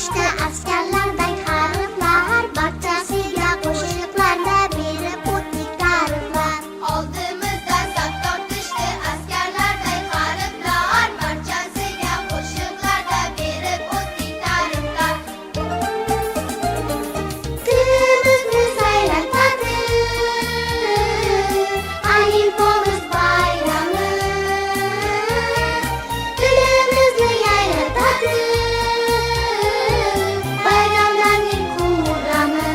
tushdi askarlarday harflar, barchasiga qo'shiqlarda berib o'tdik ta'riflar. Oldimizda saf tortishdi askarlarday harflar, barchasiga qo'shiqlarda berib o'tdik ta'riflar. Tilimizni sayratadi alifbomiz bayrami, tilimizni yayratadi bayramlarning xurrami.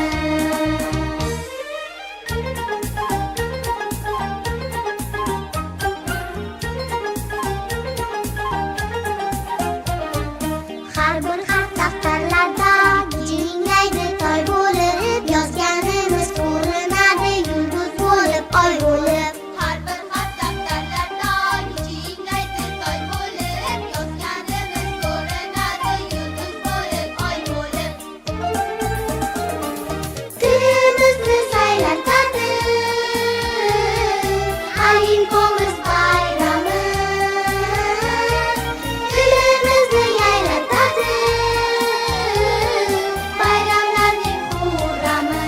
Har bir xat daftarlarda jinglaydi toy bo'lib, yozganimiz ko'rinadi yulduz bo'lib, oy bo'lib. Har bir xat daftarlarda jinglaydi toy bo'lib, yozganimiz ko'rinadi yulduz bo'lib, oy bo'lib. Tilimizni sayratadi alifbomiz bayrami, tilimizni yayratadi bayramlarning xurrami.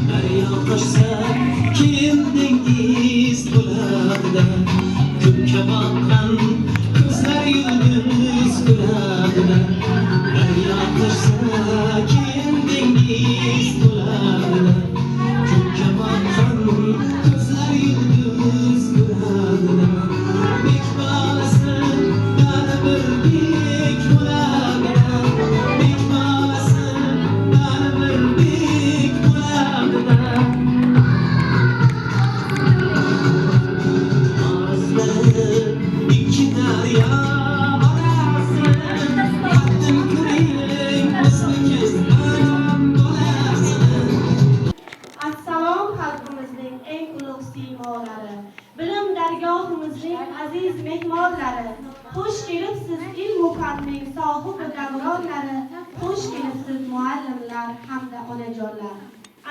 Daryo qo'shsa kim dengiz to'ladi, ko'kka boqqan ko'zlar yulduz ko'radi. Daryo qo'shsa kim dengiz to'ladi, ko'kka boqqan ko'zlar yulduz ko'radi. Bek bolasi baribir bek bo'ladi, bek bolasi baribir bek bo'ladi. İki derya arası, hattın kırık, nasıl kesmem dolasın. Assalom xalqimizning eng ulug' siymolari, bilim dargohimizning aziz mehmonlari, xush kelibsiz ilmu fanning sohibi davronlari, xush kelibsiz muallimlar hamda onajonlar.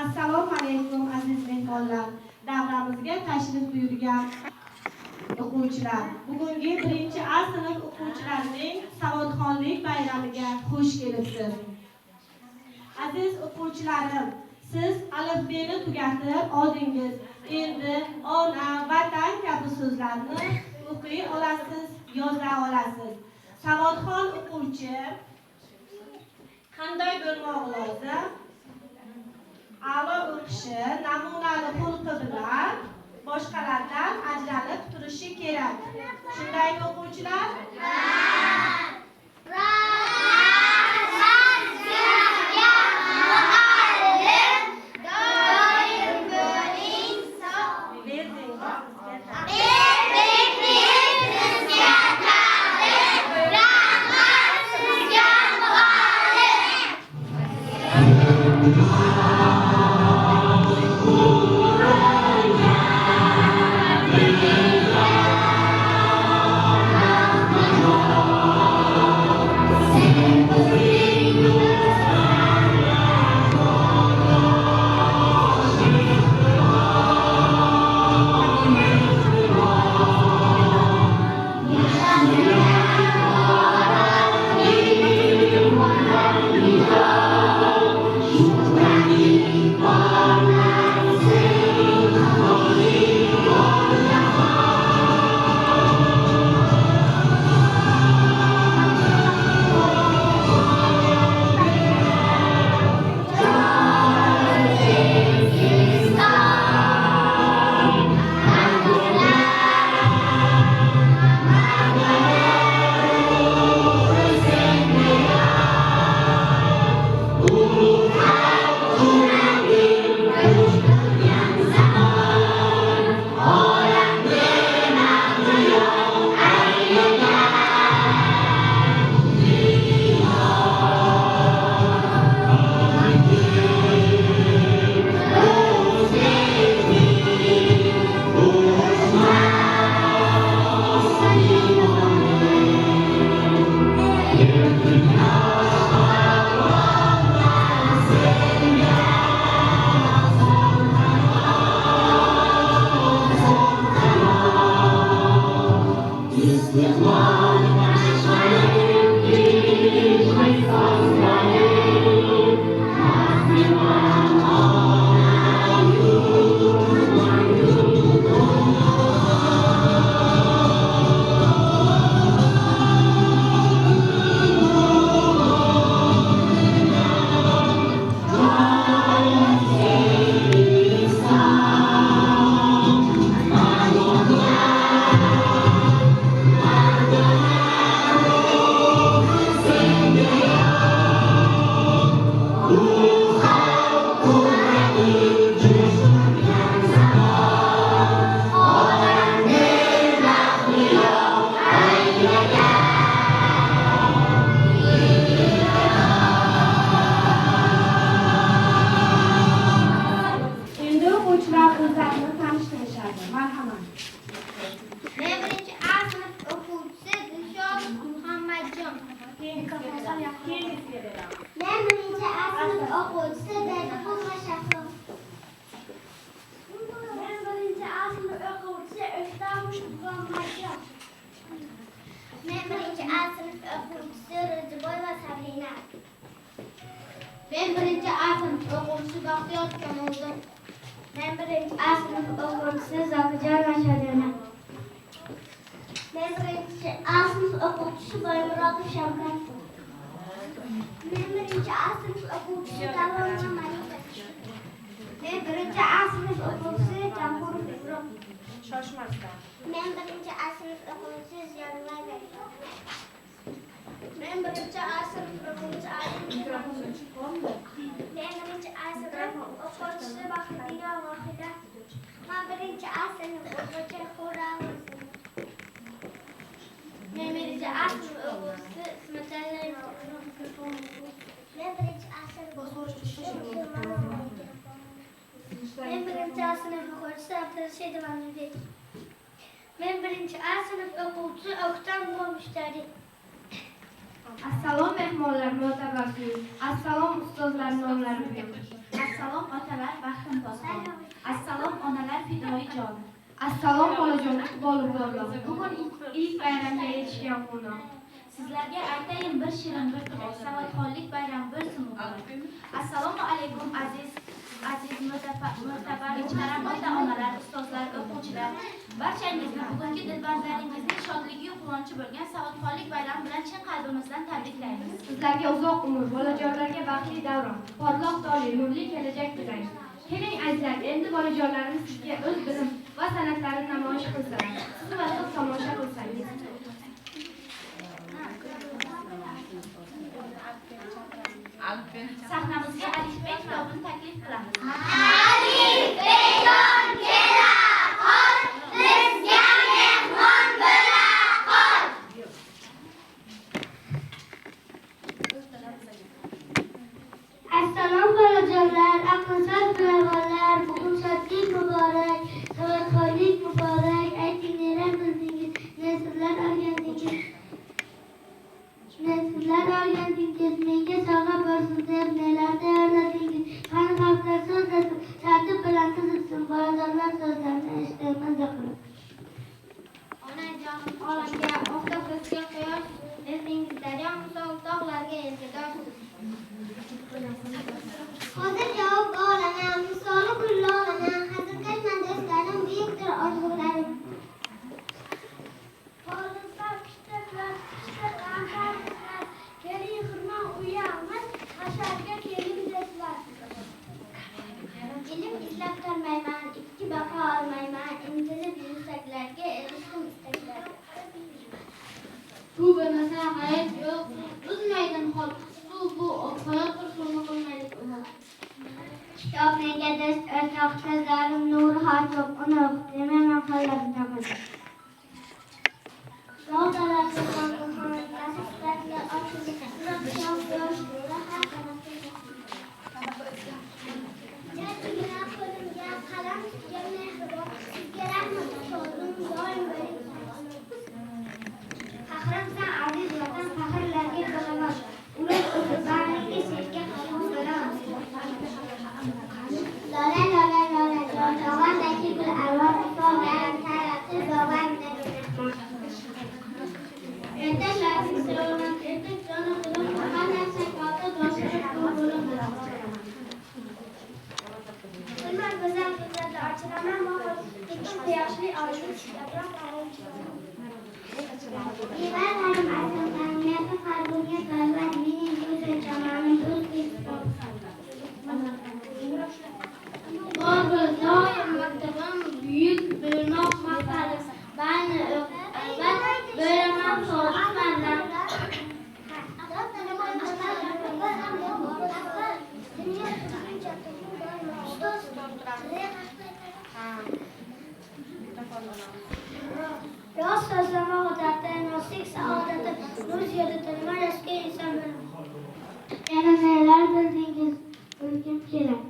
Assalomu alaykum aziz mehmonlar, davramizga tashrif buyurgan o'quvchilar. Bugungi 1-A sinf o'quvchilarining savodxonlik bayramiga xush kelibsiz. Aziz o'quvchilarim, siz alifbeni tugatib oldingiz. Endi ona, vatan kabi so'zlarni o'qiy olasiz, yoza olasiz. Savodxon o'quvchi qanday bo'lmoq lozim? A'lo o'qishi, namunali xulqi bilan boshqalardan ajralib turishi kerak. Shundaymi o'quvchilar? Keyingisiga beramiz. Men birinchi A sinf o'quvchisi Berdiqul Mashafov. Men birinchi A sinf o'quvchisi O'ktamush Muhammadjon. Men birinchi A sinf o'quvchisi Ro'ziboyeva Sabrina. Men birinchi A sinf o'quvchisi Baxtiyor Kamoljon. Men birinchi A sinf o'quvchisi Zokirjon Mashadona. Men birinchi A sinf o'quvchisi Boymurodov Shavkat. Men birinchi A sinf o'quvchisi Davron Malika. Men birinchi A sinf o'quvchisi Jamhurov Ibrohim. Shoshmasdan. Men birinchi A sinf o'quvchisi Ziyonulloh Bekov. Men birinchi A sinf o'quvchisi Ali. Men birinchi A sinf o'quvchisi Baxtiyor Vohida. Men birinchi A sinf o'quvchisi Xurram. Men birinchi A sinf o'quvchisi Ismatilla. Men birinchi A sinf o'quvchisi Men birinchi A sinf o'quvchisi Abdurashidov Anvarbek. Men birinchi A sinf o'quvchisi O'ktam Mushtari. Assalom mehmonlar, mo'tabarlar. Assalom ustozlar, nomlarim. Assalom otalar, baxtim posbon. Assalom onalar, fidoyijon. Assalom bolajon, iqbolibonlar. Bugun ilk bayramga yetishgan qo'noq. Sizlarga aytayin bir shirin bir tilak, savodxonlik bayrami bo'lsin muborak. Assalomu alaykum aziz mo'tabar muhtaram ota-onalar, ustozlar, o'quvchilar. Barchangizni bugungi dilbandlaringizning shodligi va quvonchi bo'lgan savodxonlik bayrami bilan chin qalbimizdan tabriklaymiz. Sizlarga uzoq umr, bolajonlarga baxtli davron, porloq tole, nurli kelajak tilaymiz. Keling azizlar, endi bolajonlarimiz sizga o'z bilim va san'atlarini namoyish qilsalar, siz va siz tomosha qilsangiz. Sahnamizga Alifbek kitobini taklif qilamiz. Alifbejon kela qol, bizga mehmon bo'la qol. Assalom bolajonlar, aqlsoz bilavorlar, bugun shodlik muborak, savodxonlik muborak. Ayting, nelar bildingiz, neslar o'rgandingiz? Neslar o'rgandingiz? Menga sovg'a bo'lsin deb nelar tayyorladingiz? Qani xalqlar so'zlasin, tartib bilan tuzilsin, bolajonlar so'zlarini eshitayman qilib. Onajon, olamga oftobga quyosh, dengiz daryo misol tog'larga elgadosh. Hozir javob olaman, misoli gullolaman, hazilkashman do'stlarim, buyukdir orzularim. Hovlislar qishtirlar, keling xirmon uyamiz, hasharga keling do'stlar. Ilm izlab qolmayman, ikki baqa olmayman, intilib yuksaklarga erishdim istaklarga. Bu bo'lmasa hayot yo'q, uzmaydim hol. Bu hayot qurshuni qilmaydi. Kitob menga do'st o'rtoq, so'zlarim nur hojiq, uni demayman qo'llarim taqadir. Dovdalar so'zlar muhammad nasiblarga ochilib, uzoq yosh jajjigina qo'limga qalam tutgan mehribon, sizga rahmat shodim doim bo'ling. Faxrimsan aziz vatan, faxrlarga bo'laman. Ular o'zlaringga senga qalam bo'laman. Lola lola lola jon, tog'amdagi gul arvoh, tog'larim tarafti bog'amda mehmon. Ertaklarning sevaman, ertak joni dilim, har narsa kota boshqa bo'lib bo'ladi. Hurmat go'zal ko'zlarda ochilaman, mo'g'ul, tekin quyoshli oydin yaproq og'uchilaman. Mevallarim asrdan, meva qalbimga balvat, mening go'zal jamalim o'zbek Mo'g'ul doim maktabim buyuk bo'lmoq maqsadim. Bani albat bo'laman so'zmandan. Rost so'zlama odati, noslik saodati, o'z yo'lida nima yashga inson bo'ladi. Yana nelar bildingiz, bilgim keladi.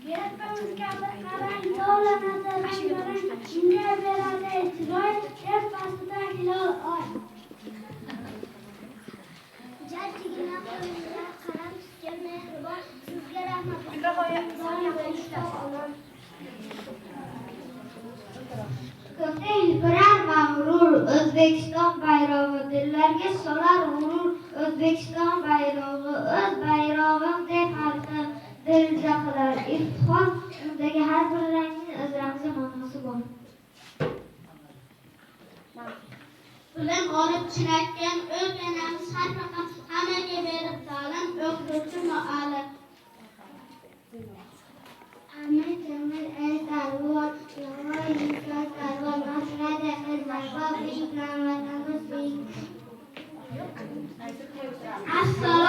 Yurtimizga bir qarang, yovlanadi rang-barang, unga beradi chiroy, yer pastida hilol oy. bayrog'i, dillarga solar g'urur. O'zbekiston bayrog'i, o'z bayrog'im deb xalqi dilja qilar iftixor. Undagi har bir rangning o'z ramzi ma'nosi bor. Bilim olib chinakam o'rganamiz har faqat hammaga berib ta'lim o'qituvchi muallim. Amin jamil el darvor, yavoy yikot darvor, masrada xizmat, bablik namatamiz. Assalomu